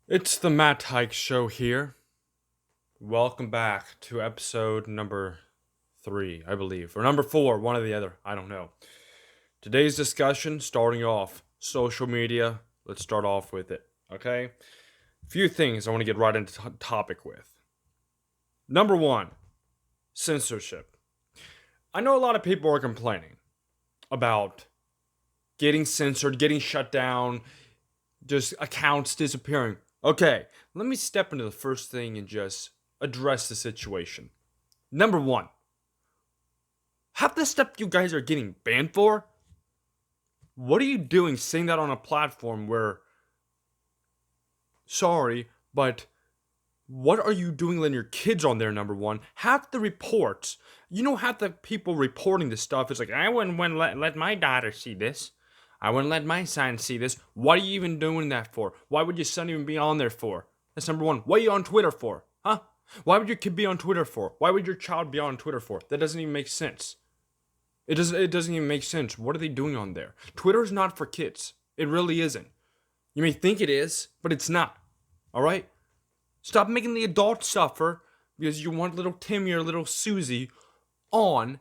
It's the Mattikes show here. Welcome back to episode number 3, I believe, or number 4, one or the other. I don't know. Today's discussion, starting off social media. Let's start off with it, okay? A few things I want to get right into topic with. Number 1, censorship. I know a lot of people are complaining about getting censored, getting shut down, just accounts disappearing. Okay, let me step into the first thing and just address the situation. Number 1, half the stuff you guys are getting banned for, what are you doing saying that on a platform where, sorry, but what are you doing letting your kids on there, number 1? Half the reports, half the people reporting this stuff is like, I wouldn't let my daughter see this. I wouldn't let my son see this. What are you even doing that for? Why would your son even be on there for? That's number 1. What are you on Twitter for? Huh? Why would your kid be on Twitter for? Why would your child be on Twitter for? That doesn't even make sense. It doesn't even make sense. What are they doing on there? Twitter is not for kids. It really isn't. You may think it is, but it's not. Alright? Stop making the adults suffer because you want little Timmy or little Susie on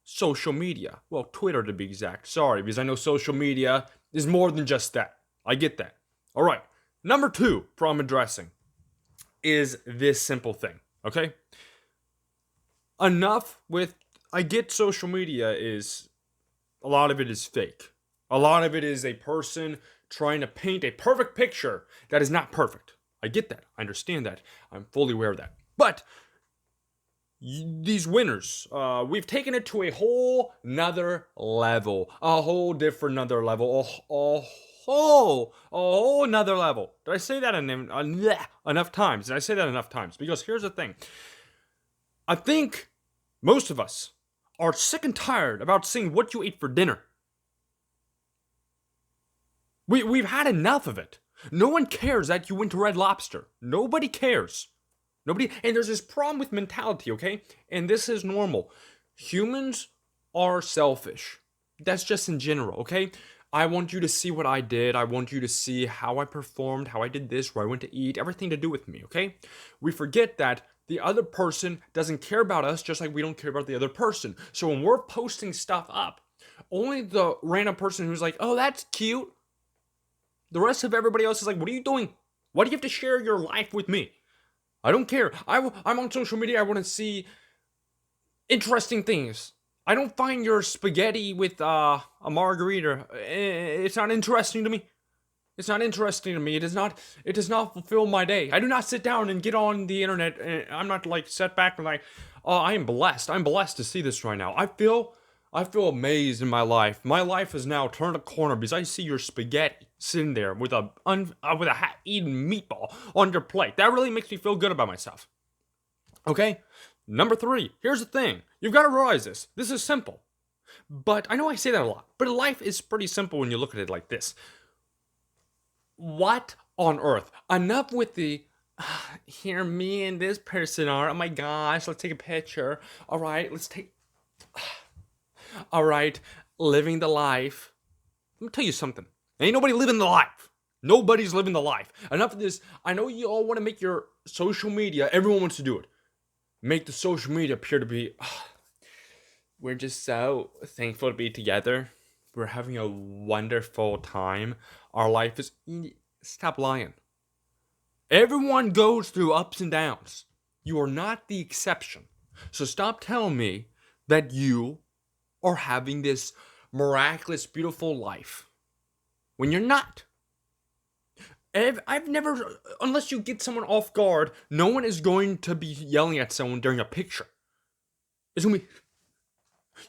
social media. Well, Twitter to be exact. Sorry, because I know social media is more than just that. I get that. All right. Number 2 problem addressing is this simple thing. Okay? Enough with, I get social media is, a lot of it is fake. A lot of it is a person trying to paint a perfect picture that is not perfect. I get that. I understand that. I'm fully aware of that. But these winners, we've taken it to a whole nother level. A whole different nother level. A whole nother level. Did I say that enough times? Did I say that enough times? Because here's the thing. I think most of us are sick and tired about seeing what you ate for dinner. We've had enough of it. No one cares that you went to Red Lobster. Nobody cares. Nobody, and there's this problem with mentality, okay? And this is normal. Humans are selfish. That's just in general, okay? I want you to see what I did. I want you to see how I performed, how I did this, where I went to eat, everything to do with me, okay? We forget that the other person doesn't care about us just like we don't care about the other person. So when we're posting stuff up, only the random person who's like, oh, that's cute. The rest of everybody else is like, what are you doing? Why do you have to share your life with me? I don't care. I'm on social media. I want to see interesting things. I don't find your spaghetti with a margarita. It's not interesting to me. It's not interesting to me. It does not. It does not fulfill my day. I do not sit down and get on the internet. And I'm not like set back and like, oh, I am blessed. I'm blessed to see this right now. I feel amazed in my life. My life has now turned a corner because I see your spaghetti sitting there with a half-eaten meatball on your plate. That really makes me feel good about myself. Okay? Number 3. Here's the thing. You've got to realize this. This is simple. But I know I say that a lot. But life is pretty simple when you look at it like this. What on earth? Enough with the here me and this person are. Oh my gosh, let's take a picture. All right, let's take all right, living the life. Let me tell you something. Ain't nobody living the life. Nobody's living the life. Enough of this. I know you all want to make your social media, everyone wants to do it. Make the social media appear to be, we're just so thankful to be together. We're having a wonderful time. Our life is, stop lying. Everyone goes through ups and downs. You are not the exception. So stop telling me that you are having this miraculous, beautiful life when you're not. I've never, unless you get someone off guard, no one is going to be yelling at someone during a picture. It's gonna be,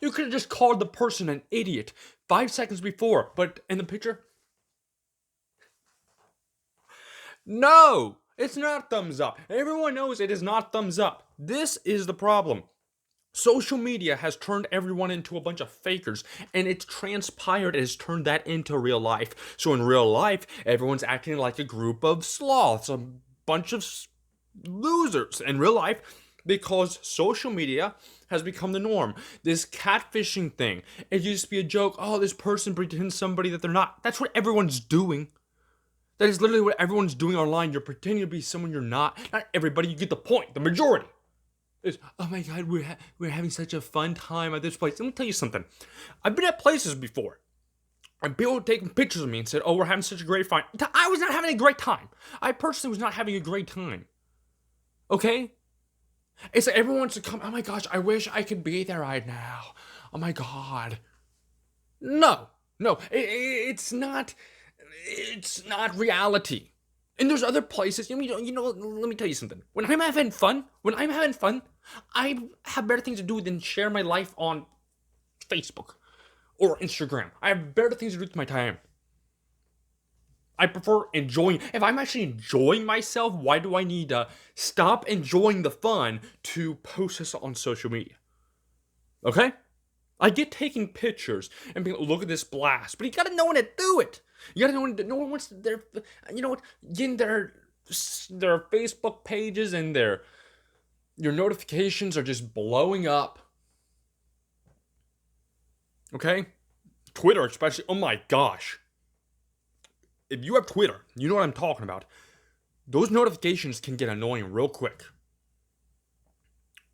you could have just called the person an idiot 5 seconds before, but in the picture, no, it's not thumbs up. Everyone knows it is not thumbs up. This is the problem. Social media has turned everyone into a bunch of fakers, and it's transpired, it has turned that into real life. So in real life, everyone's acting like a group of sloths, a bunch of losers in real life, because social media has become the norm. This catfishing thing, it used to be a joke. Oh, this person pretends somebody that they're not. That's what everyone's doing. That is literally what everyone's doing online. You're pretending to be someone you're not. Not everybody, you get the point. The majority is, oh my god, we're having such a fun time at this place. Let me tell you something. I've been at places before, and people were taking pictures of me and said, oh, we're having such a great time. I was not having a great time. I personally was not having a great time. Okay? It's like everyone wants to come, oh my gosh, I wish I could be there right now. Oh my god. No, it's not reality. And there's other places, let me tell you something. When I'm having fun, I have better things to do than share my life on Facebook or Instagram. I have better things to do with my time. I prefer enjoying. If I'm actually enjoying myself, why do I need to stop enjoying the fun to post this on social media? Okay? I get taking pictures and being, look at this blast, but you gotta know when to do it. You gotta know when no one wants their, getting their Facebook pages and your notifications are just blowing up. Okay? Twitter especially, oh my gosh. If you have Twitter, you know what I'm talking about. Those notifications can get annoying real quick.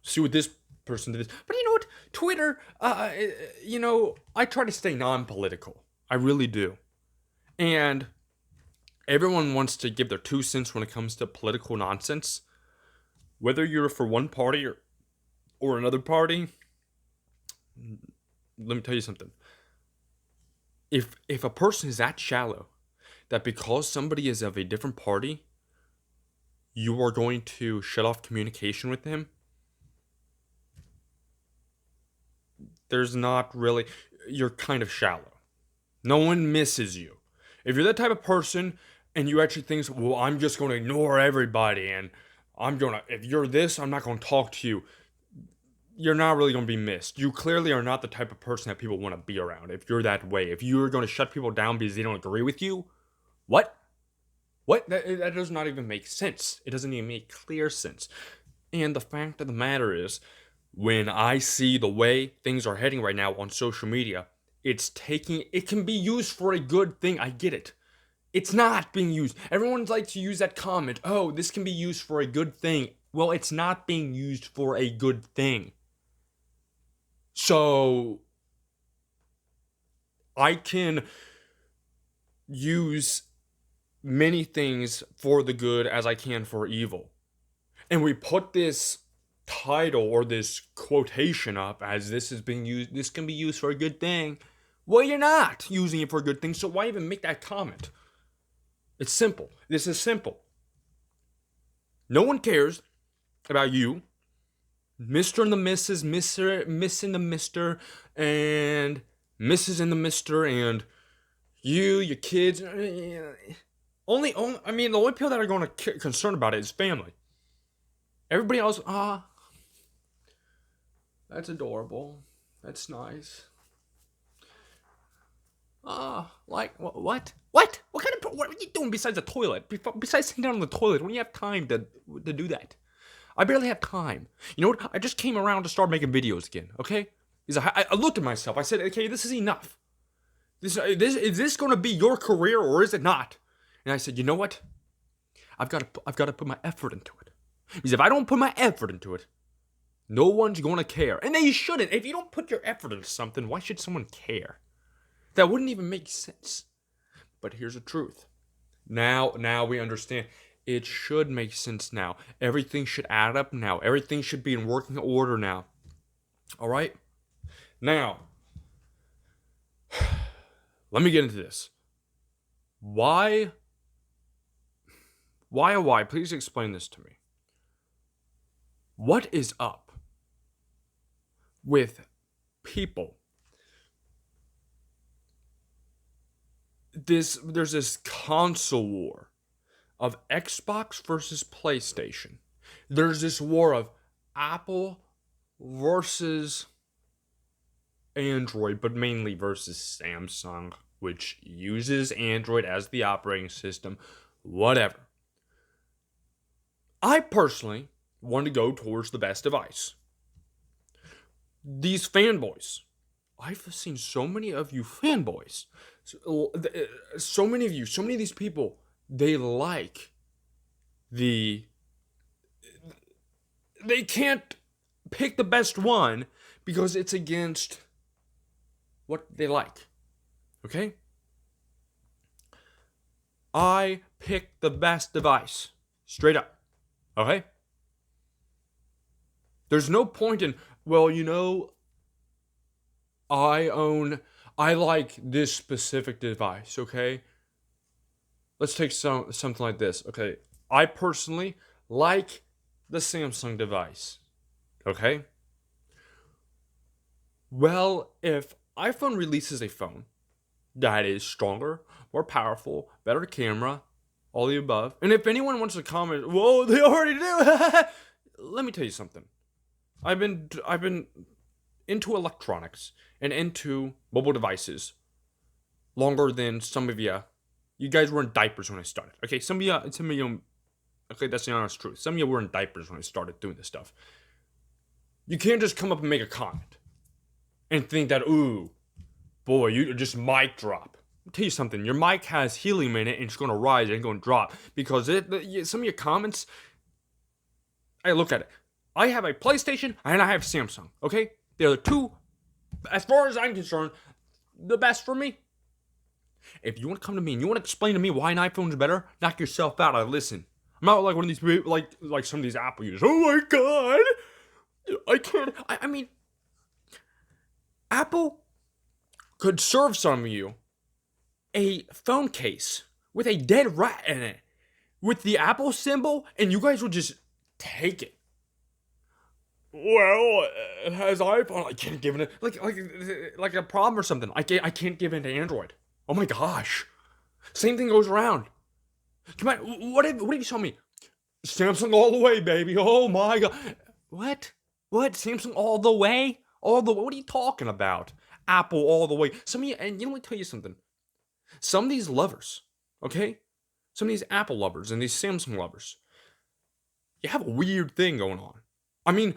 See what this person did this. But you know what? Twitter, I try to stay non-political. I really do. And everyone wants to give their 2 cents when it comes to political nonsense. Whether you're for one party or another party, let me tell you something. If a person is that shallow, that because somebody is of a different party, you are going to shut off communication with them, there's not really, you're kind of shallow. No one misses you. If you're that type of person and you actually think, well, I'm just going to ignore everybody and if you're this, I'm not going to talk to you, you're not really going to be missed. You clearly are not the type of person that people want to be around. If you're that way, if you're going to shut people down because they don't agree with you, what? That does not even make sense. It doesn't even make clear sense. And the fact of the matter is, when I see the way things are heading right now on social media, it can be used for a good thing. I get it. It's not being used. Everyone likes to use that comment, oh, this can be used for a good thing. Well, it's not being used for a good thing. So, I can use many things for the good as I can for evil. And we put this title or this quotation up as this can be used for a good thing. Well, you're not using it for a good thing, so why even make that comment? It's simple. This is simple. No one cares about you, Mr. and the Mrs., Miss and the Mr., and Mrs. and the Mr., and you, your kids. The only people that are going to concerned about it is family. Everybody else, that's adorable. That's nice. What? What are you doing besides the toilet? Besides sitting down on the toilet, when you have time to do that? I barely have time. You know what? I just came around to start making videos again, okay? Because I looked at myself. I said, okay, this is enough. Is this going to be your career or is it not? And I said, you know what? I've got to put my effort into it. Because if I don't put my effort into it, no one's going to care. And they shouldn't. If you don't put your effort into something, why should someone care? That wouldn't even make sense. But here's the truth. Now we understand. It should make sense now. Everything should add up now. Everything should be in working order now. All right? Now, let me get into this. Why? Please explain this to me. What is up with people? There's this console war of Xbox versus PlayStation. There's this war of Apple versus Android, but mainly versus Samsung, which uses Android as the operating system. Whatever. I personally want to go towards the best device. These fanboys. I've seen so many of you fanboys. So many of these people they like the they can't pick the best one because it's against what they like. Okay? I pick the best device. Straight up. Okay? There's no point in, well, I like this specific device, okay? Let's take something like this. Okay. I personally like the Samsung device. Okay? Well, if iPhone releases a phone that is stronger, more powerful, better camera, all the above, and if anyone wants to comment, whoa, they already do. Let me tell you something. I've been into electronics and into mobile devices longer than some of you. You guys were in diapers when I started. Okay, some of you, okay, that's the honest truth. Some of you were in diapers when I started doing this stuff. You can't just come up and make a comment and think that, ooh, boy, you just mic drop. I'll tell you something. Your mic has helium in it and it's going to rise and going to drop because some of your comments, I look at it. I have a PlayStation and I have Samsung, okay? They're the two, as far as I'm concerned, the best for me. If you want to come to me and you want to explain to me why an iPhone's better, knock yourself out. I listen. I'm not like one of these people, like some of these Apple users. Oh my god, I can't. I mean, Apple could serve some of you a phone case with a dead rat in it, with the Apple symbol, and you guys would just take it. Well, it has iPhone. I can't give it like a problem or something. I can't give it to Android. Oh my gosh. Same thing goes around. Come on, what have you told me? Samsung all the way, baby. Oh my god. What? Samsung all the way? All the way? What are you talking about? Apple all the way. Some of you, and let me tell you something. Some of these lovers, okay? Some of these Apple lovers and these Samsung lovers, you have a weird thing going on. I mean,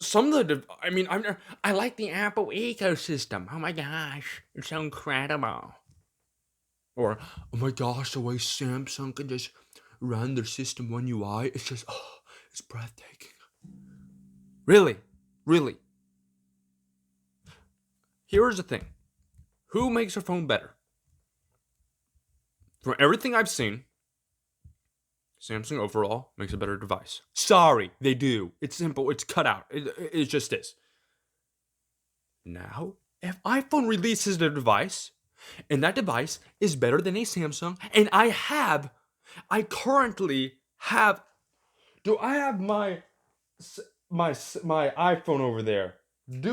I like the Apple ecosystem. Oh my gosh, it's so incredible. Or, oh my gosh, the way Samsung can just run their system One UI, it's just, it's breathtaking. Really? Here's the thing. Who makes a phone better? From everything I've seen, Samsung overall makes a better device. Sorry, they do. It's simple. It's cut out. It just is. Now, if iPhone releases a device, and that device is better than a Samsung, and I currently have, do I have my iPhone over there? I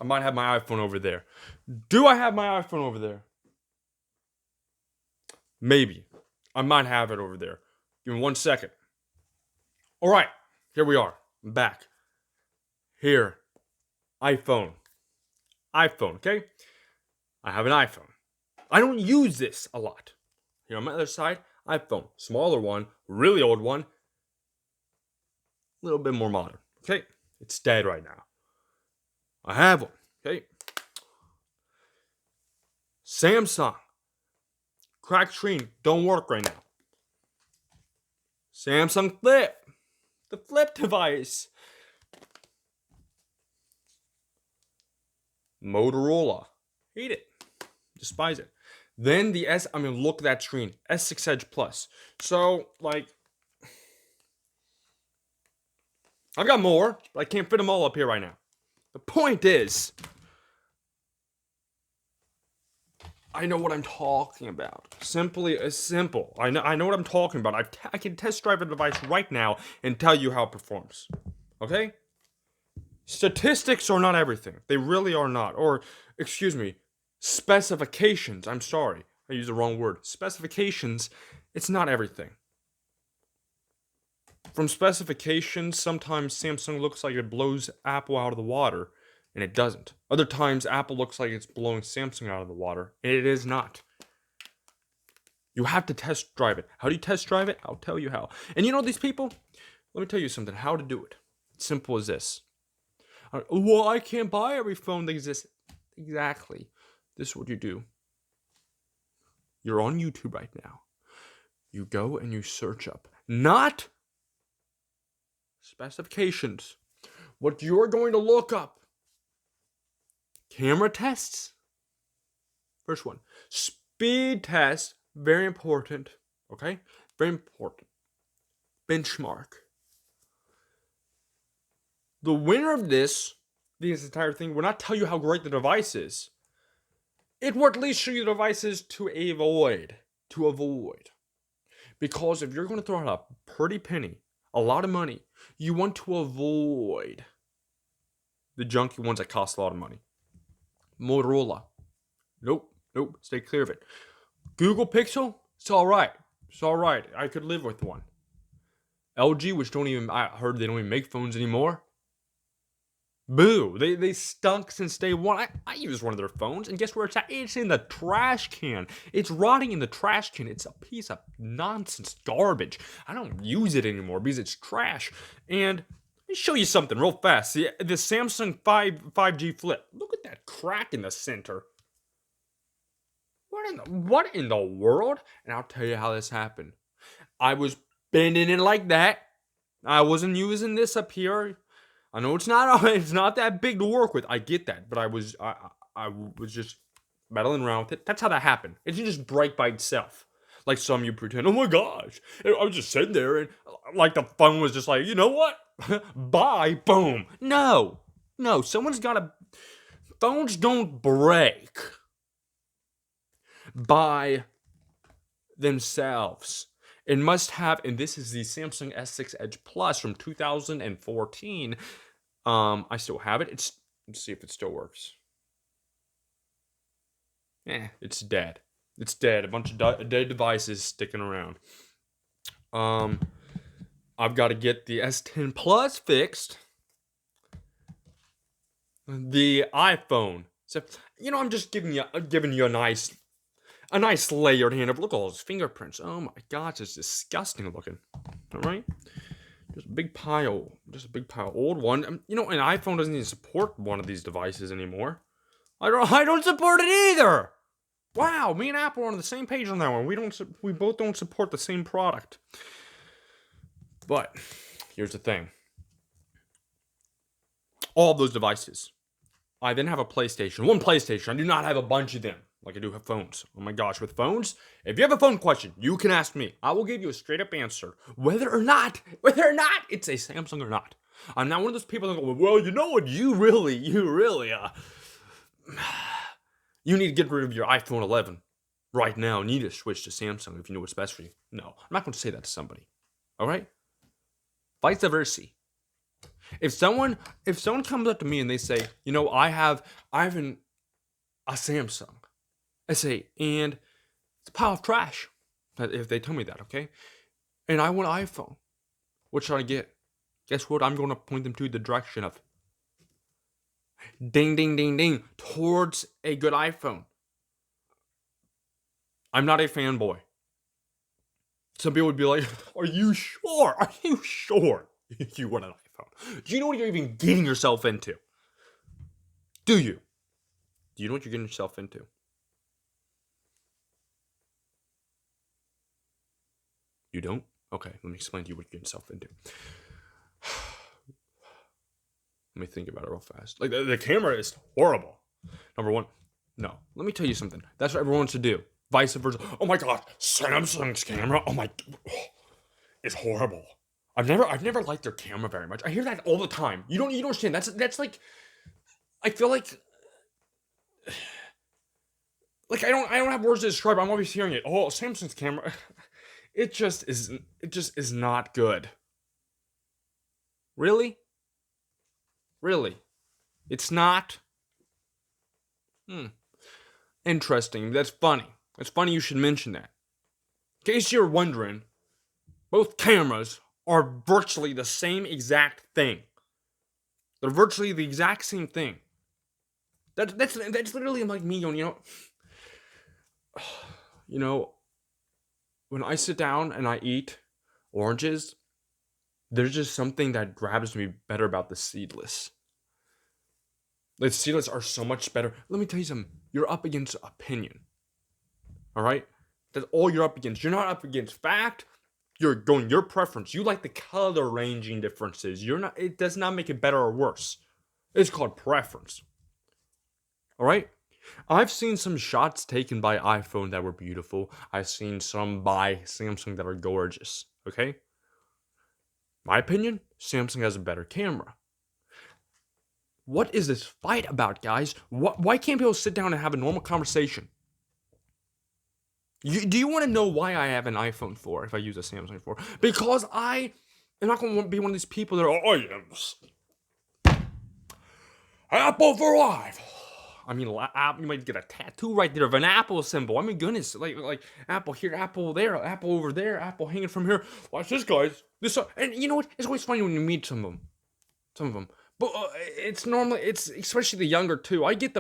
might have my iPhone over there. Do I have my iPhone over there? Maybe. I might have it over there. Give me 1 second. All right, here we are. I'm back. Here, iPhone, okay? I have an iPhone. I don't use this a lot. Here on my other side, iPhone. Smaller one, really old one. A little bit more modern, okay? It's dead right now. I have one, okay? Samsung. Cracked screen, don't work right now. Samsung Flip. The Flip device. Motorola. Hate it. Despise it. Then the look at that screen. S6 Edge Plus. So, I've got more, but I can't fit them all up here right now. The point is, I know what I'm talking about. Simple. I know what I'm talking about. I can test drive a device right now and tell you how it performs. Okay? Statistics are not everything. They really are not. Or, excuse me, specifications. I'm sorry. I used the wrong word. Specifications, it's not everything. From specifications, sometimes Samsung looks like it blows Apple out of the water, and it doesn't. Other times, Apple looks like it's blowing Samsung out of the water, and it is not. You have to test drive it. How do you test drive it? I'll tell you how. And you know these people? Let me tell you something. How to do it. It's simple as this. Well, I can't buy every phone that exists. Exactly. This is what you do. You're on YouTube right now. You go and you search up, not specifications. What you're going to look up: camera tests. First one, speed test, very important. Okay, very important. Benchmark. The winner of this entire thing will not tell you how great the device is. It will at least show you the devices to avoid. Because if you're going to throw out a pretty penny, a lot of money, you want to avoid the junky ones that cost a lot of money. Motorola. Nope. Stay clear of it. Google Pixel. It's alright. I could live with one. LG, which I heard they don't even make phones anymore. Boo! They stunk since day one. I used one of their phones, and guess where it's at? It's in the trash can. It's rotting in the trash can. It's a piece of nonsense garbage. I don't use it anymore because it's trash. And let me show you something real fast. The Samsung 5G Flip. Look at that crack in the center. What in the world? And I'll tell you how this happened. I was bending it like that. I wasn't using this up here. I know it's not that big to work with. I get that, but I was just meddling around with it. That's how that happened. It didn't just break by itself, like some you pretend. Oh my gosh! I was just sitting there, and like the phone was just like, you know what? Bye, boom. No. Someone's gotta. Phones don't break by themselves. It must have, and this is the Samsung S6 Edge Plus from 2014. I still have it. Let's see if it still works. It's dead. It's dead. A bunch of dead devices sticking around. I've got to get the S10 Plus fixed. The iPhone. So, I'm just giving you a nice layered hand of, look at all those fingerprints. Oh my gosh, it's disgusting looking. All right, just a big pile, old one. An iPhone doesn't even support one of these devices anymore. I don't support it either. Wow, me and Apple are on the same page on that one. We both don't support the same product. But here's the thing. All of those devices. I then have a PlayStation. One PlayStation. I do not have a bunch of them like I do have phones. Oh my gosh, with phones, if you have a phone question, you can ask me. I will give you a straight up answer, whether or not it's a Samsung or not. I'm not one of those people that go, well, you know what, you really, you need to get rid of your iPhone 11 right now. You need to switch to Samsung if you know what's best for you. No, I'm not going to say that to somebody. All right? Vice versa. If someone comes up to me and they say, I have a Samsung, I say, and it's a pile of trash. If they tell me that, okay? And I want an iPhone. What should I get? Guess what? I'm going to point them to the direction of ding, ding, ding, ding, towards a good iPhone. I'm not a fanboy. Some people would be like, are you sure? You want an iPhone? Do you know what you're even getting yourself into? Do you? Do you know what you're getting yourself into? You don't? Okay, let me explain to you what you're getting yourself into. Let me think about it real fast. Like, the camera is horrible. Number one. No. Let me tell you something. That's what everyone should do. Vice versa. Oh my god, Samsung's camera. It's horrible. I've never liked their camera very much. I hear that all the time. You don't understand. That's like, I feel like I don't have words to describe it. I'm always hearing it. Oh, Samsung's camera. It just is not good. Really? It's not? Interesting. That's funny. It's funny you should mention that. In case you're wondering, both cameras are virtually the same exact thing. They're virtually the exact same thing. That's literally like me going, when I sit down and I eat oranges, there's just something that grabs me better about the seedless. The seedless are so much better. Let me tell you something. You're up against opinion. All right? That's all you're up against. You're not up against fact. You're going your preference. You like the color ranging differences. It does not make it better or worse. It's called preference. All right? I've seen some shots taken by iPhone that were beautiful. I've seen some by Samsung that are gorgeous. Okay? My opinion, Samsung has a better camera. What is this fight about, guys? Why can't people sit down and have a normal conversation? Do you want to know why I have an iPhone 4 if I use a Samsung 4? Because I am not going to be one of these people that are, oh, yes, Apple for life. I mean, you might get a tattoo right there of an Apple symbol. I mean, goodness, like Apple here, Apple there, Apple over there, Apple hanging from here. Watch this, guys. And you know what? It's always funny when you meet some of them. But it's especially the younger too. I get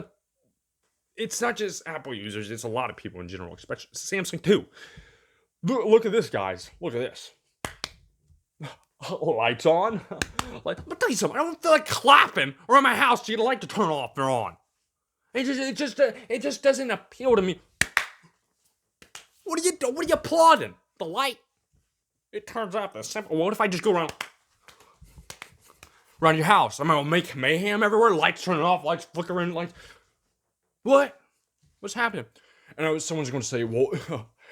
it's not just Apple users. It's a lot of people in general, especially Samsung too. Look at this, guys. Look at this. Lights on. Let me tell you something. I don't feel like clapping around my house to get a light to turn off or on. It just doesn't appeal to me. What are you applauding? The light. It turns off. The simple. What if I just go around your house? I'm gonna make mayhem everywhere. Lights turning off. Lights flickering. Lights. What? What's happening? And someone's gonna say, "Well,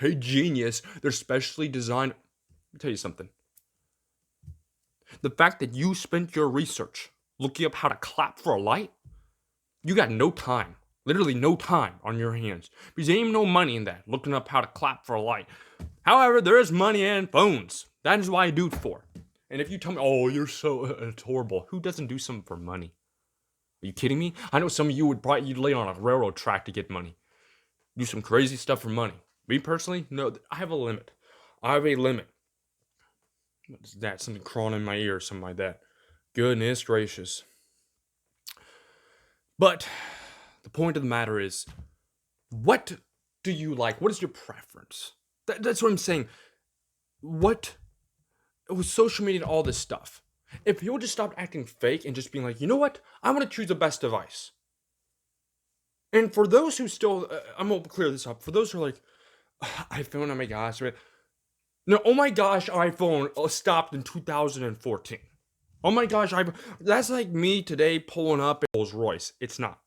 hey, genius. They're specially designed." Let me tell you something. The fact that you spent your research looking up how to clap for a light. You got no time, literally no time on your hands. Because there ain't no money in that, looking up how to clap for a light. However, there is money in phones. That is why I do it for. And if you tell me, oh, you're so, it's horrible. Who doesn't do something for money? Are you kidding me? I know some of you you'd lay on a railroad track to get money. Do some crazy stuff for money. Me personally, no, I have a limit. What is that? Something crawling in my ear or something like that. Goodness gracious. But the point of the matter is, what do you like? What is your preference? That's what I'm saying. With social media and all this stuff, if people just stopped acting fake and just being like, you know what? I want to choose the best device. And for those who still, I'm going to clear this up. For those who are like, iPhone, oh my gosh. No, oh my gosh, iPhone stopped in 2014. Oh my gosh, that's like me today pulling up a Rolls Royce. It's not.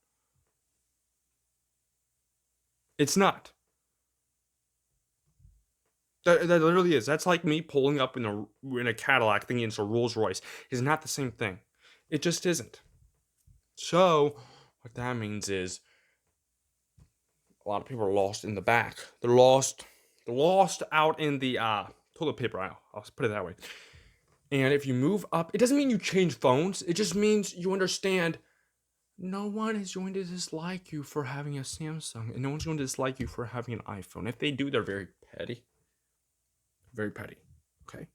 It's not. That literally is. That's like me pulling up in a Cadillac thinking it's a Rolls Royce. It's not the same thing. It just isn't. So, what that means is a lot of people are lost in the back. They're lost out in the toilet paper aisle. I'll put it that way. And if you move up, it doesn't mean you change phones. It just means you understand no one is going to dislike you for having a Samsung. And no one's going to dislike you for having an iPhone. If they do, they're very petty. Very petty. Okay?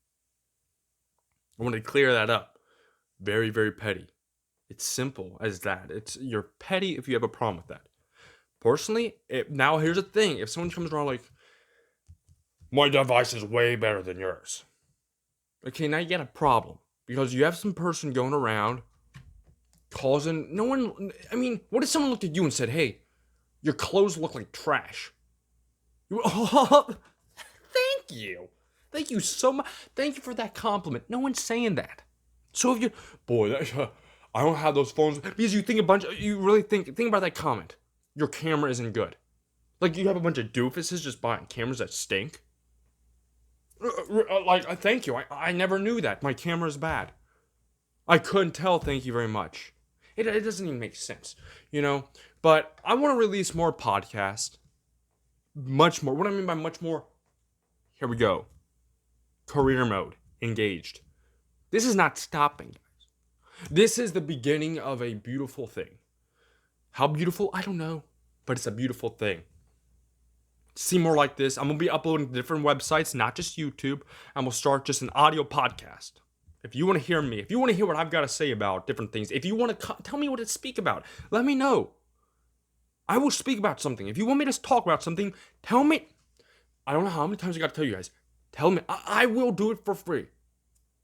I want to clear that up. Very, very petty. It's simple as that. You're petty if you have a problem with that. Personally, now here's the thing. If someone comes around like, my device is way better than yours. Okay, now you got a problem. Because you have some person going around causing what if someone looked at you and said, hey, your clothes look like trash? Thank you. Thank you so much. Thank you for that compliment. No one's saying that. So if I don't have those phones. Because you really think about that comment. Your camera isn't good. Like you have a bunch of doofuses just buying cameras that stink. Thank you. I never knew that. My camera's bad. I couldn't tell, thank you very much. It doesn't even make sense, But I want to release more podcasts. Much more. What I mean by much more, here we go. Career mode. Engaged. This is not stopping, guys. This is the beginning of a beautiful thing. How beautiful? I don't know. But it's a beautiful thing. See more like this. I'm going to be uploading to different websites, not just YouTube. And we'll start just an audio podcast. If you want to hear me, if you want to hear what I've got to say about different things, if you want to tell me what to speak about, let me know. I will speak about something. If you want me to talk about something, tell me. I don't know how many times I got to tell you guys. Tell me. I will do it for free.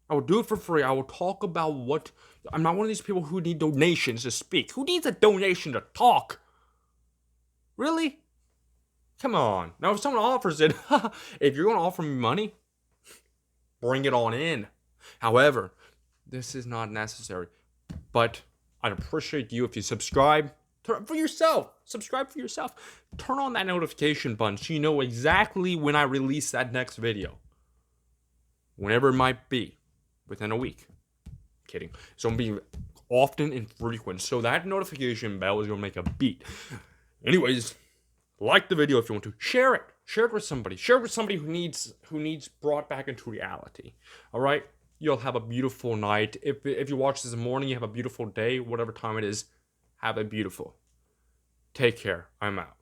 I will do it for free. I will talk about what... I'm not one of these people who need donations to speak. Who needs a donation to talk? Really? Come on. Now, if someone offers it, if you're going to offer me money, bring it on in. However, this is not necessary. But I'd appreciate you if you subscribe for yourself. Subscribe for yourself. Turn on that notification button so you know exactly when I release that next video. Whenever it might be. Within a week. Kidding. It's going to be often and frequent. So that notification bell is going to make a beat. Anyways, like the video if you want to. Share it. Share it with somebody. Share it with somebody who needs brought back into reality. All right? You'll have a beautiful night. If you watch this in the morning, you have a beautiful day. Whatever time it is, have it beautiful. Take care. I'm out.